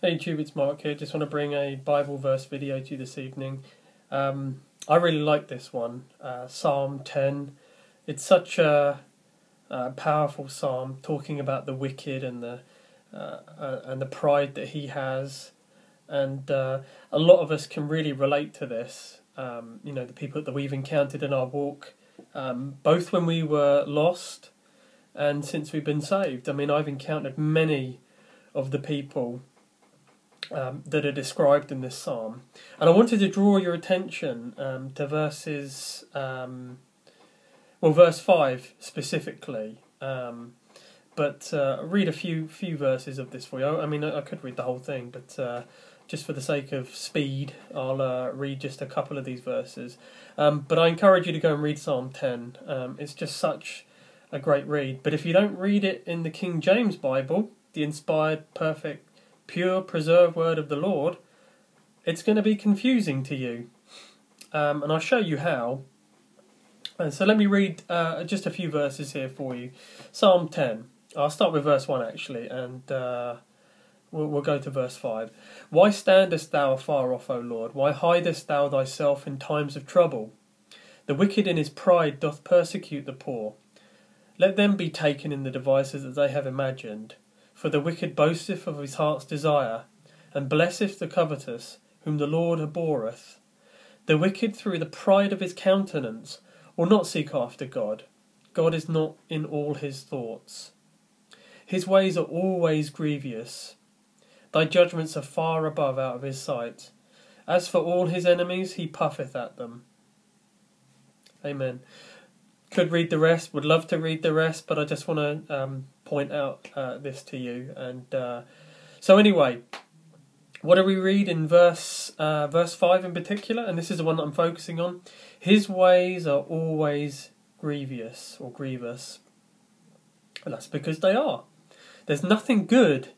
Hey YouTube, it's Mark here. Just want to bring a Bible verse video to you this evening. I really like this one, Psalm 10. It's such a powerful psalm, talking about the wicked and the pride that he has, and a lot of us can really relate to this. The people that we've encountered in our walk, both when we were lost and since we've been saved. I mean, I've encountered many of the people that are described in this psalm, and I wanted to draw your attention to verses, verse 5 specifically, but read a few verses of this for you. I mean, I could read the whole thing, but just for the sake of speed, I'll read just a couple of these verses. But I encourage you to go and read Psalm 10. It's just such a great read. But if you don't read it in the King James Bible, the inspired, perfect, pure, preserved word of the Lord, it's going to be confusing to you. And I'll show you how. And so let me read just a few verses here for you. Psalm 10. I'll start with verse 1 actually, and we'll go to verse 5. Why standest thou afar off, O Lord? Why hidest thou thyself in times of trouble? The wicked in his pride doth persecute the poor. Let them be taken in the devices that they have imagined. For the wicked boasteth of his heart's desire, and blesseth the covetous, whom the Lord abhorreth. The wicked through the pride of his countenance will not seek after God. God is not in all his thoughts. His ways are always grievous. Thy judgments are far above out of his sight. As for all his enemies, he puffeth at them. Amen. Could read the rest, would love to read the rest, but I just want to point out this to you. And so anyway, what do we read in verse 5 in particular? And this is the one that I'm focusing on. His ways are always grievous or grievous. And that's because they are. There's nothing good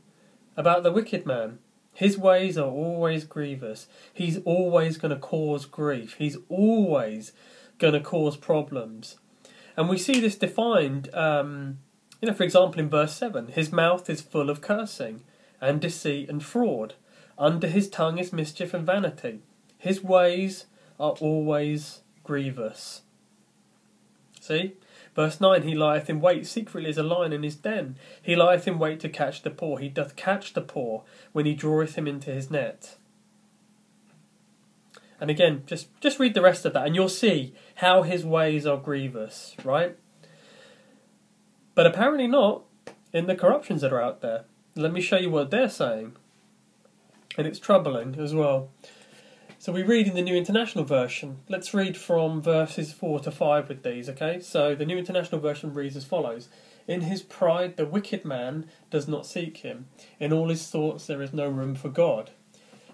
about the wicked man. His ways are always grievous. He's always going to cause grief. He's always going to cause problems. And we see this defined, for example, in verse 7. His mouth is full of cursing and deceit and fraud. Under his tongue is mischief and vanity. His ways are always grievous. See? Verse 9, he lieth in wait secretly as a lion in his den. He lieth in wait to catch the poor. He doth catch the poor when he draweth him into his net. And again, just read the rest of that and you'll see how his ways are grievous, right? But apparently not in the corruptions that are out there. Let me show you what they're saying. And it's troubling as well. So we read in the New International Version. Let's read from verses 4 to 5 with these, okay? So the New International Version reads as follows. In his pride the wicked man does not seek him. In all his thoughts there is no room for God.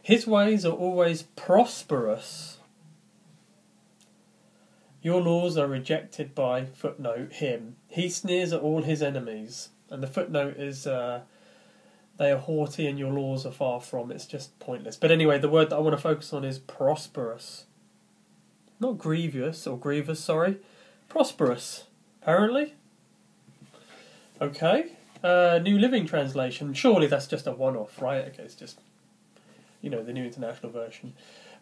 His ways are always prosperous. Your laws are rejected by, footnote, him. He sneers at all his enemies. And the footnote is, they are haughty and your laws are far from. It's just pointless. But anyway, the word that I want to focus on is prosperous. Not grievous, or grievous, sorry. Prosperous, apparently. Okay. New Living Translation. Surely that's just a one-off, right? Okay, it's just, the New International Version.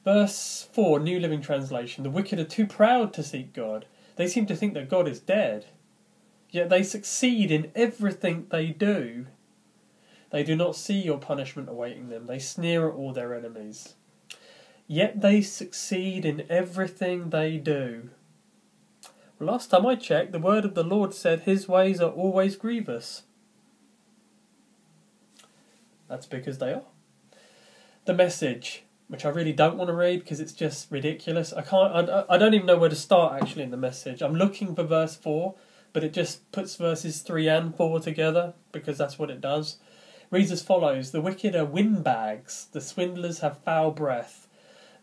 Verse 4, New Living Translation. The wicked are too proud to seek God. They seem to think that God is dead. Yet they succeed in everything they do. They do not see your punishment awaiting them. They sneer at all their enemies. Yet they succeed in everything they do. Well, last time I checked, the word of the Lord said his ways are always grievous. That's because they are. The Message, which I really don't want to read because it's just ridiculous. I don't even know where to start actually in the Message. I'm looking for verse 4, but it just puts verses 3 and 4 together because that's what it does. Reads as follows. The wicked are windbags. The swindlers have foul breath.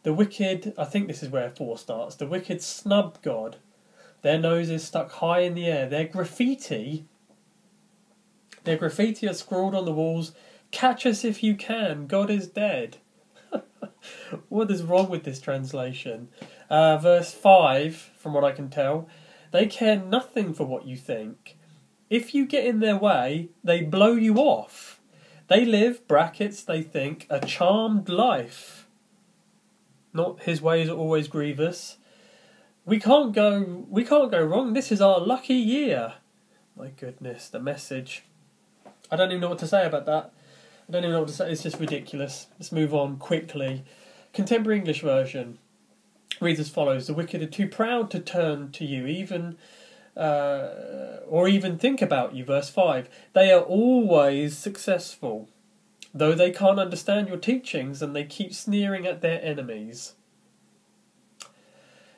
The wicked, I think this is where 4 starts. The wicked snub God. Their nose is stuck high in the air. Their graffiti are scrawled on the walls. Catch us if you can. God is dead. What is wrong with this translation? Verse 5, from what I can tell. They care nothing for what you think. If you get in their way, they blow you off. They live, brackets, they think, a charmed life. Not his ways are always grievous. We can't go wrong. This is our lucky year. My goodness, the message. I don't even know what to say about that. I don't even know what to say. It's just ridiculous. Let's move on quickly. Contemporary English version reads as follows: the wicked are too proud to turn to you, or even think about you. Verse 5. They are always successful, though they can't understand your teachings and they keep sneering at their enemies.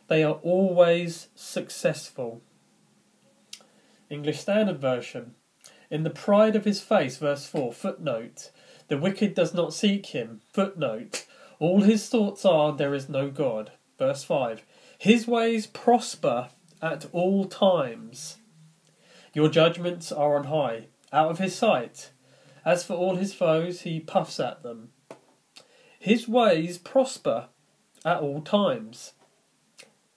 They are always successful. English Standard Version. In the pride of his face, verse 4, footnote, the wicked does not seek him, footnote, all his thoughts are, there is no God, verse 5, his ways prosper at all times. Your judgments are on high, out of his sight. As for all his foes, he puffs at them. His ways prosper at all times.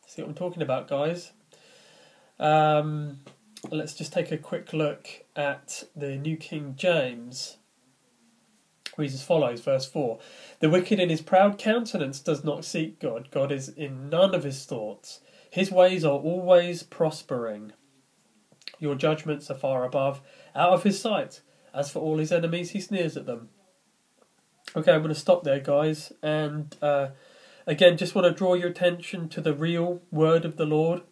See what I'm talking about, guys? Let's just take a quick look at the New King James. Reads as follows, verse 4. The wicked in his proud countenance does not seek God. God is in none of his thoughts. His ways are always prospering. Your judgments are far above, out of his sight. As for all his enemies, he sneers at them. Okay, I'm going to stop there, guys. And again, just want to draw your attention to the real word of the Lord.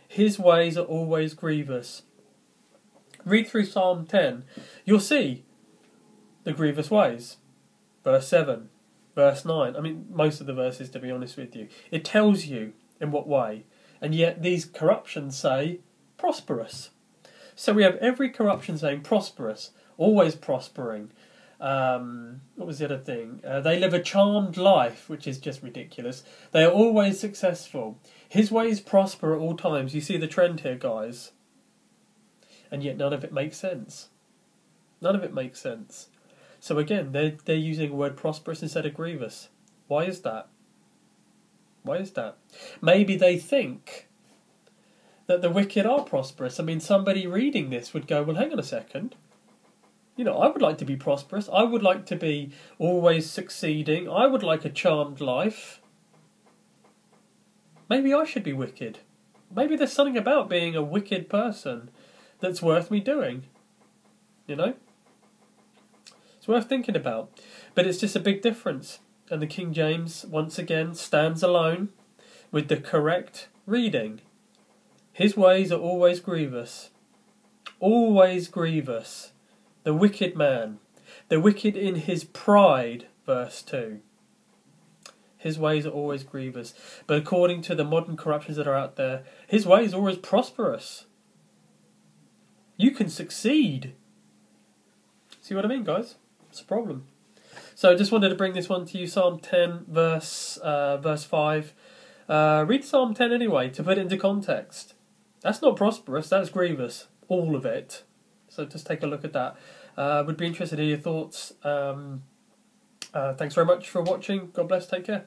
His ways are always grievous. Read through Psalm 10. You'll see the grievous ways. Verse 7, verse 9. I mean, most of the verses, to be honest with you. It tells you in what way. And yet these corruptions say prosperous. So we have every corruption saying prosperous, always prospering. What was the other thing? They live a charmed life, which is just ridiculous. They are always successful. His ways prosper at all times. You see the trend here, guys. And yet none of it makes sense. None of it makes sense. So again, they're using the word prosperous instead of grievous. Why is that? Why is that? Maybe they think that the wicked are prosperous. I mean, somebody reading this would go, well, hang on a second. You know, I would like to be prosperous. I would like to be always succeeding. I would like a charmed life. Maybe I should be wicked. Maybe there's something about being a wicked person that's worth me doing. You know? It's worth thinking about. But it's just a big difference. And the King James, once again, stands alone with the correct reading. His ways are always grievous. Always grievous. The wicked man. The wicked in his pride, verse 2. His ways are always grievous. But according to the modern corruptions that are out there, his ways are always prosperous. You can succeed. See what I mean, guys? It's a problem. So I just wanted to bring this one to you. Psalm 10, verse 5. Read Psalm 10 anyway, to put it into context. That's not prosperous, that's grievous. All of it. So just take a look at that. Would be interested in your thoughts. Thanks very much for watching. God bless. Take care.